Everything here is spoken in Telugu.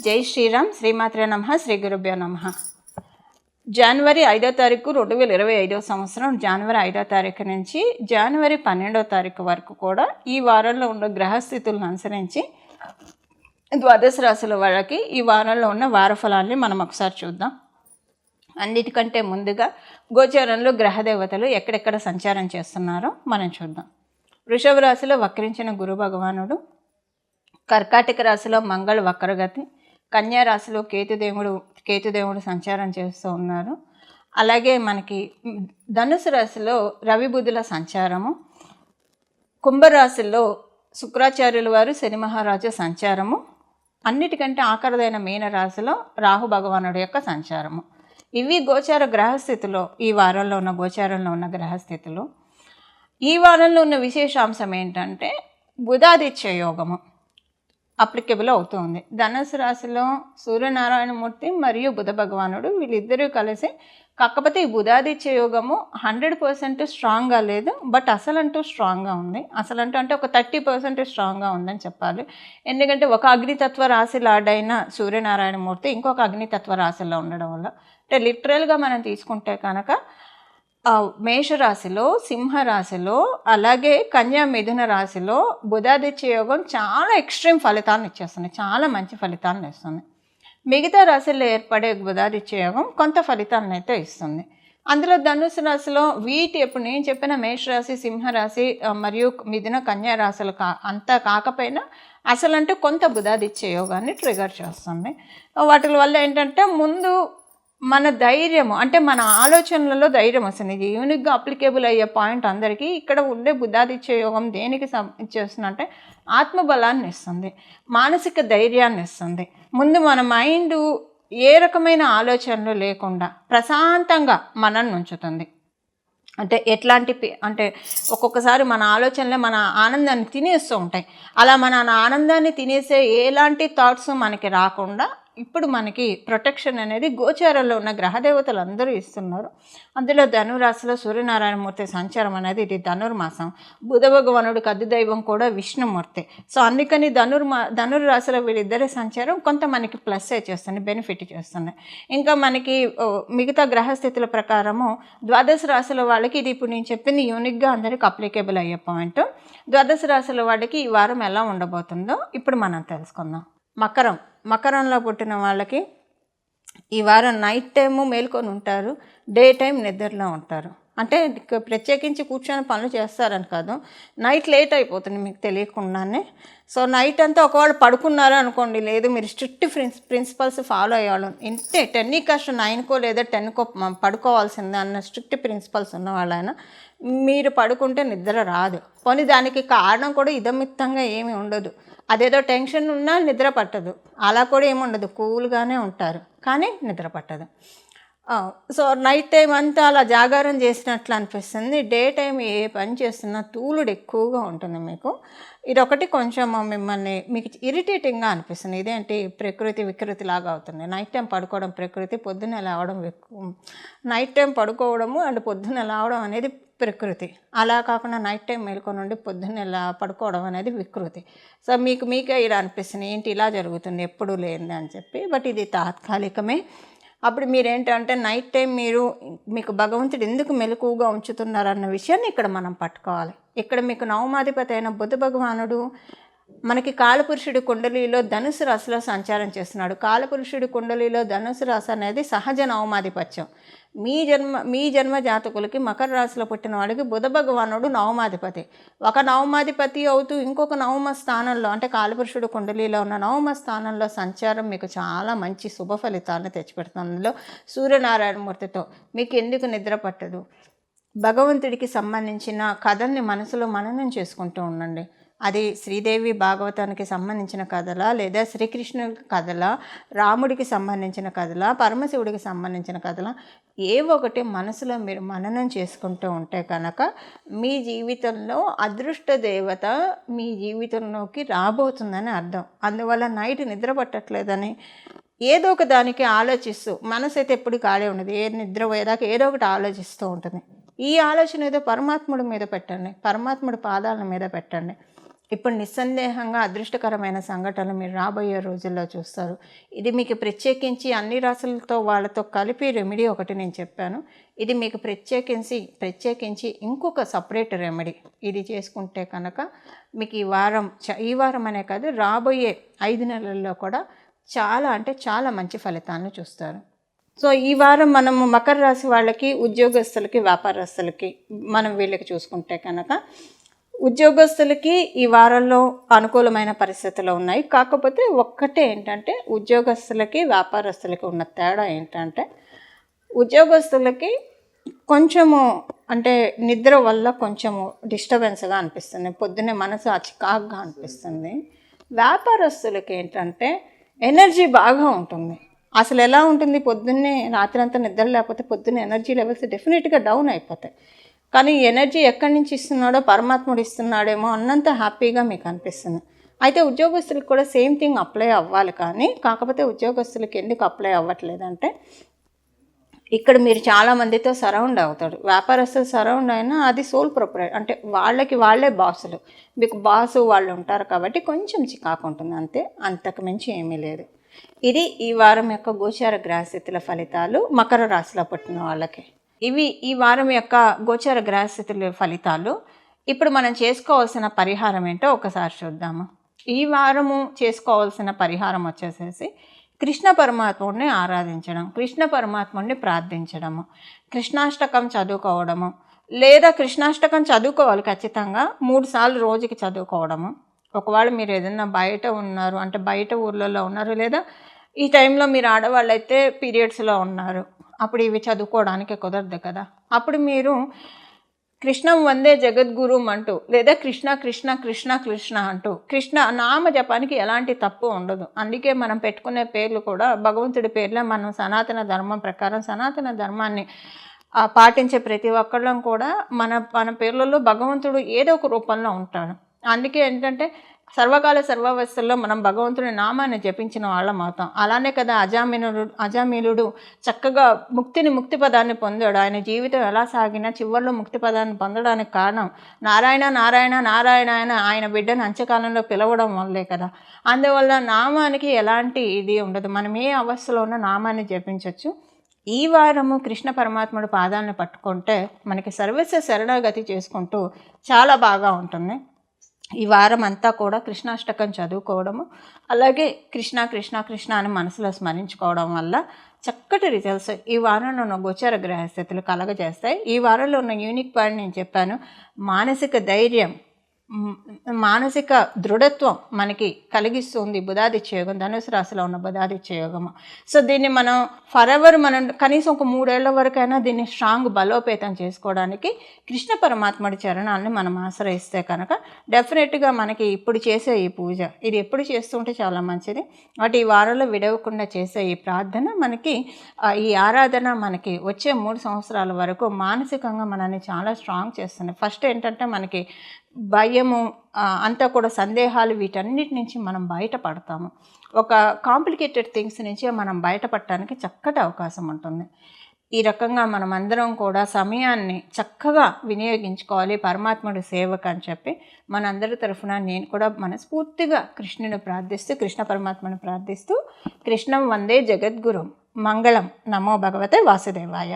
జై శ్రీరామ్. శ్రీమాత్రే నమః. శ్రీ గురుభ్యో నమః. జనవరి 5వ తారీఖు 2025 సంవత్సరం జనవరి 5వ తారీఖు నుంచి జనవరి 12వ తారీఖు వరకు కూడా ఈ వారంలో ఉన్న గ్రహస్థితులను అనుసరించి ద్వాదశ రాశుల వాళ్ళకి ఈ వారంలో ఉన్న వార ఫలాన్ని మనం ఒకసారి చూద్దాం. అన్నిటికంటే ముందుగా గోచారంలో గ్రహదేవతలు ఎక్కడెక్కడ సంచారం చేస్తున్నారో మనం చూద్దాం. వృషభ రాశిలో వక్రించిన గురు భగవానుడు, కర్కాటక రాశిలో మంగళ వక్రగతి, కన్యా రాశిలో కేతుదేవుడు సంచారం చేస్తూ ఉన్నారు. అలాగే మనకి ధనుసు రాశిలో రవి బుధుల సంచారము, కుంభరాశిలో శుక్రాచార్యుల వారు శని మహారాజు సంచారము, అన్నిటికంటే ఆఖరిదైన మీన రాశిలో రాహు భగవానుడి యొక్క సంచారము. ఇవి గోచార గ్రహస్థితిలో ఈ వారంలో ఉన్న గోచారంలో ఉన్న గ్రహస్థితులు. ఈ వారంలో ఉన్న విశేషాంశం ఏంటంటే బుధాదిత్య యోగము అప్లికేబుల్ అవుతుంది. ధనుసు రాశిలో సూర్యనారాయణమూర్తి మరియు బుధ భగవానుడు వీళ్ళిద్దరూ కలిసి, కాకపోతే ఈ బుధాదిత్య యోగము 100% స్ట్రాంగ్గా లేదు, బట్ అసలంటూ స్ట్రాంగ్గా ఉంది. అసలంటూ అంటే ఒక 30% స్ట్రాంగ్గా ఉందని చెప్పాలి. ఎందుకంటే ఒక అగ్నితత్వ రాశిలో ఆడైన సూర్యనారాయణమూర్తి ఇంకొక అగ్నితత్వ రాశిలో ఉండడం వల్ల, అంటే లిటరల్గా మనం తీసుకుంటే కనుక మేషరాశిలో, సింహరాశిలో, అలాగే కన్యా మిథున రాశిలో బుధాదిత్య యోగం చాలా ఎక్స్ట్రీమ్ ఫలితాలను ఇచ్చేస్తుంది, చాలా మంచి ఫలితాలను ఇస్తుంది. మిగతా రాశుల్లో ఏర్పడే బుధాదిత్య యోగం కొంత ఫలితాలను అయితే ఇస్తుంది. అందులో ధనుసు రాశిలో ఇప్పుడు నేను చెప్పిన మేషరాశి, సింహరాశి మరియు మిథున కన్యా రాశులు అంతా కాకపోయినా అసలంటే కొంత బుధాదిత్య యోగాన్ని ట్రిగర్ చేస్తుంది. వాటి వల్ల ఏంటంటే ముందు మన ధైర్యము, అంటే మన ఆలోచనలలో ధైర్యం వస్తుంది. ఇది యూనిక్గా అప్లికేబుల్ అయ్యే పాయింట్ అందరికీ. ఇక్కడ ఉండే బుధాదిత్య యోగం దేనికి చేస్తుందంటే ఆత్మబలాన్ని ఇస్తుంది, మానసిక ధైర్యాన్ని ఇస్తుంది. ముందు మన మైండ్ ఏ రకమైన ఆలోచనలు లేకుండా ప్రశాంతంగా మనల్ని ఉంచుతుంది. అంటే అంటే ఒక్కొక్కసారి మన ఆలోచనలే మన ఆనందాన్ని తినేస్తూ ఉంటాయి. అలా మన ఆనందాన్ని తినేసే ఎలాంటి థాట్స్ మనకి రాకుండా ఇప్పుడు మనకి ప్రొటెక్షన్ అనేది గోచారంలో ఉన్న గ్రహదేవతలు అందరూ ఇస్తున్నారు. అందులో ధనురాశిలో సూర్యనారాయణమూర్తి సంచారం అనేది ఇది ధనుర్మాసం. బుధ భగవానుడికి అధిదైవం కూడా విష్ణుమూర్తి. సో అందుకని ధనుర్రాశిలో వీళ్ళిద్దరి సంచారం కొంత మనకి ప్లస్ చేస్తుంది, బెనిఫిట్ చేస్తుంది. ఇంకా మనకి మిగతా గ్రహస్థితుల ప్రకారము ద్వాదశ రాశుల వాళ్ళకి ఇది ఇప్పుడు నేను చెప్పింది యూనిక్గా అందరికి అప్లికేబుల్ అయ్యే పాయింట్. ద్వాదశ రాశుల వాళ్ళకి ఈ వారం ఎలా ఉండబోతుందో ఇప్పుడు మనం తెలుసుకుందాం. మకరంలో పుట్టిన వాళ్ళకి ఈ వారం నైట్ టైము మేల్కొని ఉంటారు, డే టైం నిద్రలో ఉంటారు. అంటే ప్రత్యేకించి కూర్చొని పనులు చేస్తారని కాదు, నైట్ లేట్ అయిపోతుంది మీకు తెలియకుండానే. సో నైట్ అంతా ఒకవేళ పడుకున్నారు అనుకోండి, లేదు మీరు స్ట్రిక్ట్ ప్రిన్సిపల్స్ ఫాలో అయ్యేవాళ్ళు, ఇంతే 9కో లేదా 10కో పడుకోవాల్సిందే అన్న స్ట్రిక్ట్ ప్రిన్సిపల్స్ ఉన్న వాళ్ళైనా మీరు పడుకుంటే నిద్ర రాదు. పోనీ దానికి కారణం కూడా ఇదమిత్తంగా ఏమీ ఉండదు, అదేదో టెన్షన్ ఉన్నా నిద్ర పట్టదు, అలా కూడా ఏమి ఉండదు, కూల్గానే ఉంటారు కానీ నిద్ర పట్టదు. సో నైట్ టైం అంతా అలా జాగారం చేసినట్లు అనిపిస్తుంది. డే టైం ఏ పని చేస్తున్నా తూలుడు ఎక్కువగా ఉంటుంది మీకు. ఇదొకటి కొంచెం మీకు ఇరిటేటింగ్గా అనిపిస్తుంది. ఇదేంటి ప్రకృతి వికృతి లాగా అవుతుంది. నైట్ టైం పడుకోవడం ప్రకృతి, పొద్దున్న లేవడం నైట్ టైం పడుకోవడము అండ్ పొద్దున్న లేవడం అనేది ప్రకృతి. అలా కాకుండా నైట్ టైం మేల్కొని ఉండి పొద్దున్న ఇలా పడుకోవడం అనేది వికృతి. సో మీకే ఇలా అనిపిస్తుంది, ఏంటి ఇలా జరుగుతుంది ఎప్పుడూ లేనిది అని చెప్పి. బట్ ఇది తాత్కాలికమే. అప్పుడు మీరేంటంటే నైట్ టైం మీకు భగవంతుడు ఎందుకు మెలకువగా ఉంచుతున్నారన్న విషయాన్ని ఇక్కడ మనం పట్టుకోవాలి. ఇక్కడ మీకు నవమాధిపతి అయిన బుధ భగవానుడు మనకి కాలపురుషుడి కుండలిలో ధనుసు రాశిలో సంచారం చేస్తున్నాడు. కాలపురుషుడి కుండలిలో ధనుసు రాశి అనేది సహజ నవమాధిపత్యం. మీ జన్మ జాతకులకి మకర రాశిలో పుట్టిన వాడికి బుధ భగవానుడు నవమాధిపతి. ఒక నవమాధిపతి అవుతూ ఇంకొక నవమ స్థానంలో, అంటే కాలపురుషుడు కుండలిలో ఉన్న నవమ స్థానంలో సంచారం మీకు చాలా మంచి శుభ ఫలితాలను తెచ్చిపెడుతుంది. అందులో సూర్యనారాయణమూర్తితో మీకు ఎందుకు నిద్ర పట్టదు, భగవంతుడికి సంబంధించిన కథల్ని మనసులో మననం చేసుకుంటూ ఉండండి. అది శ్రీదేవి భాగవతానికి సంబంధించిన కథలా, లేదా శ్రీకృష్ణుడి కథలా, రాముడికి సంబంధించిన కథలా, పరమశివుడికి సంబంధించిన కథలా, ఒకటి మనసులో మీరు మననం చేసుకుంటూ ఉంటే కనుక మీ జీవితంలో అదృష్ట దేవత మీ జీవితంలోకి రాబోతుందని అర్థం. అందువల్ల నైట్ నిద్ర పట్టట్లేదని ఏదో ఒక దానికి ఆలోచిస్తూ, మనసు అయితే ఎప్పుడు ఖాళీ ఉండదు, నిద్ర పోయేదాకా ఏదో ఒకటి ఆలోచిస్తూ ఉంటుంది. ఈ ఆలోచన ఏదో పరమాత్ముడి మీద పెట్టండి, పరమాత్ముడి పాదాల మీద పెట్టండి. ఇప్పుడు నిస్సందేహంగా అదృష్టకరమైన సంఘటనలు మీరు రాబోయే రోజుల్లో చూస్తారు. ఇది మీకు ప్రత్యేకించి అన్ని రాసులతో వాళ్ళతో కలిపి రెమెడీ ఒకటి నేను చెప్పాను. ఇది మీకు ప్రత్యేకించి ఇంకొక సపరేట్ రెమెడీ ఇది చేసుకుంటే కనుక మీకు ఈ వారం అనే కాదు, రాబోయే 5 నెలల్లో కూడా చాలా అంటే చాలా మంచి ఫలితాలను చూస్తారు. సో ఈ వారం మనము మకర రాశి వాళ్ళకి, ఉద్యోగస్తులకి, వ్యాపారస్తులకి మనం వీళ్ళకి చూసుకుంటే కనుక ఉద్యోగస్తులకి ఈ వారంలో అనుకూలమైన పరిస్థితులు ఉన్నాయి. కాకపోతే ఒక్కటే ఏంటంటే ఉద్యోగస్తులకి, వ్యాపారస్తులకి ఉన్న తేడా ఏంటంటే ఉద్యోగస్తులకి కొంచెము అంటే నిద్ర వల్ల కొంచెము డిస్టర్బెన్స్గా అనిపిస్తుంది, పొద్దున్నే మనసు చికాకుగా అనిపిస్తుంది. వ్యాపారస్తులకి ఏంటంటే ఎనర్జీ బాగా ఉంటుంది. అసలు ఎలా ఉంటుంది, పొద్దున్నే రాత్రి అంతా నిద్ర లేకపోతే పొద్దున్నే ఎనర్జీ లెవెల్స్ డెఫినెట్గా డౌన్ అయిపోతాయి. కానీ ఎనర్జీ ఎక్కడి నుంచి ఇస్తున్నాడో పరమాత్ముడు ఇస్తున్నాడేమో అన్నంత హ్యాపీగా మీకు అనిపిస్తుంది. అయితే ఉద్యోగస్తులకు కూడా సేమ్ థింగ్ అప్లై అవ్వాలి. కానీ కాకపోతే ఉద్యోగస్తులకి ఎందుకు అప్లై అవ్వట్లేదంటే ఇక్కడ మీరు చాలామందితో సరౌండ్ అవుతాడు. వ్యాపారస్తులు సరౌండ్ అయినా అది సోల్ ప్రొపరైటర్ అంటే వాళ్ళే బాసులు, మీకు బాసు వాళ్ళు ఉంటారు కాబట్టి కొంచెం చికాకు ఉంటుంది అంతే, అంతకు మించి ఏమీ లేదు. ఇది ఈ వారం యొక్క గోచార గ్రహస్థితుల ఫలితాలు మకర రాశిలో పుట్టిన వాళ్ళకి. ఇవి ఈ వారం యొక్క గోచార గ్రహస్థితుల ఫలితాలు. ఇప్పుడు మనం చేసుకోవాల్సిన పరిహారం ఏంటో ఒకసారి చూద్దాము. ఈ వారము చేసుకోవాల్సిన పరిహారం వచ్చేసేసి కృష్ణ పరమాత్ముడిని ఆరాధించడం, కృష్ణ పరమాత్ముడిని ప్రార్థించడము, కృష్ణాష్టకం చదువుకోవడము, లేదా కృష్ణాష్టకం చదువుకోవాలి ఖచ్చితంగా 3 సార్లు రోజుకి చదువుకోవడము. ఒకవేళ మీరు ఏదైనా బయట ఉన్నారు అంటే బయట ఊర్లలో ఉన్నారు, లేదా ఈ టైంలో మీరు ఆడవాళ్ళు అయితే పీరియడ్స్లో ఉన్నారు, అప్పుడు ఇవి చదువుకోవడానికి కుదరదు కదా. అప్పుడు మీరు కృష్ణం వందే జగద్గురుం అంటూ, లేదా కృష్ణ కృష్ణ కృష్ణ కృష్ణ అంటూ కృష్ణ నామ జపానికి ఎలాంటి తప్పు ఉండదు. అందుకే మనం పెట్టుకునే పేర్లు కూడా భగవంతుడి పేర్లే. మనం సనాతన ధర్మం ప్రకారం సనాతన ధర్మాన్ని పాటించే ప్రతి ఒక్కళ్ళం కూడా మన పేర్లలో భగవంతుడు ఏదో ఒక రూపంలో ఉంటాడు. అందుకే ఏంటంటే సర్వకాల సర్వావస్థల్లో మనం భగవంతుడి నామాన్ని జపించిన వాళ్ళం అవుతాం. అలానే కదా అజామిలుడు చక్కగా ముక్తి పదాన్ని పొందాడు. ఆయన జీవితం ఎలా సాగినా చివరిలో ముక్తి పదాన్ని పొందడానికి కారణం నారాయణ నారాయణ నారాయణ అని ఆయన బిడ్డను అంత్యకాలంలో పిలవడం వల్లే కదా. అందువల్ల నామానికి ఎలాంటి ఇది ఉండదు, మనం ఏ అవస్థలో ఉన్న నామాన్ని జపించవచ్చు. ఈ వారము కృష్ణ పరమాత్ముడు పాదాలను పట్టుకుంటే మనకి సర్వస్వ శరణాగతి చేసుకుంటూ చాలా బాగా ఉంటుంది. ఈ వారం అంతా కూడా కృష్ణాష్టకం చదువుకోవడము, అలాగే కృష్ణ కృష్ణ కృష్ణ అని మనసులో స్మరించుకోవడం వల్ల చక్కటి రిజల్ట్స్ ఈ వారంలో ఉన్న గోచార గ్రహస్థితులు కలగజేస్తాయి. ఈ వారంలో ఉన్న యూనిక్ పాయింట్ నేను చెప్పాను, మానసిక ధైర్యం, మానసిక దృఢత్వం మనకి కలిగిస్తుంది బుధాదిత్య యోగం, ధనుసు రాశిలో ఉన్న బుధాదిత్య యోగము. సో దీన్ని మనం ఫరెవర్ మనం కనీసం ఒక 3 ఏళ్ల వరకైనా దీన్ని స్ట్రాంగ్ బలోపేతం చేసుకోవడానికి కృష్ణ పరమాత్ముడి చరణాలను మనం ఆశ్రయిస్తే కనుక డెఫినెట్గా మనకి ఇప్పుడు చేసే ఈ పూజ ఇది ఎప్పుడు చేస్తుంటే చాలా మంచిది. వాటి ఈ వారంలో విడవకుండా చేసే ఈ ప్రార్థన మనకి ఈ ఆరాధన మనకి వచ్చే 3 సంవత్సరాల వరకు మానసికంగా మనల్ని చాలా స్ట్రాంగ్ చేస్తుంది. ఫస్ట్ ఏంటంటే మనకి భయము అంతా కూడా సందేహాలు వీటన్నిటి నుంచి మనం బయటపడతాము. ఒక కాంప్లికేటెడ్ థింగ్స్ నుంచి మనం బయటపడటానికి చక్కటి అవకాశం ఉంటుంది. ఈ రకంగా మనం అందరం కూడా సమయాన్ని చక్కగా వినియోగించుకోవాలి పరమాత్ముడి సేవకు అని చెప్పి మనందరి తరఫున నేను కూడా మనస్ఫూర్తిగా కృష్ణుని ప్రార్థిస్తూ కృష్ణ పరమాత్మని ప్రార్థిస్తూ కృష్ణం వందే జగద్గురుం. మంగళం. నమో భగవతే వాసుదేవాయ.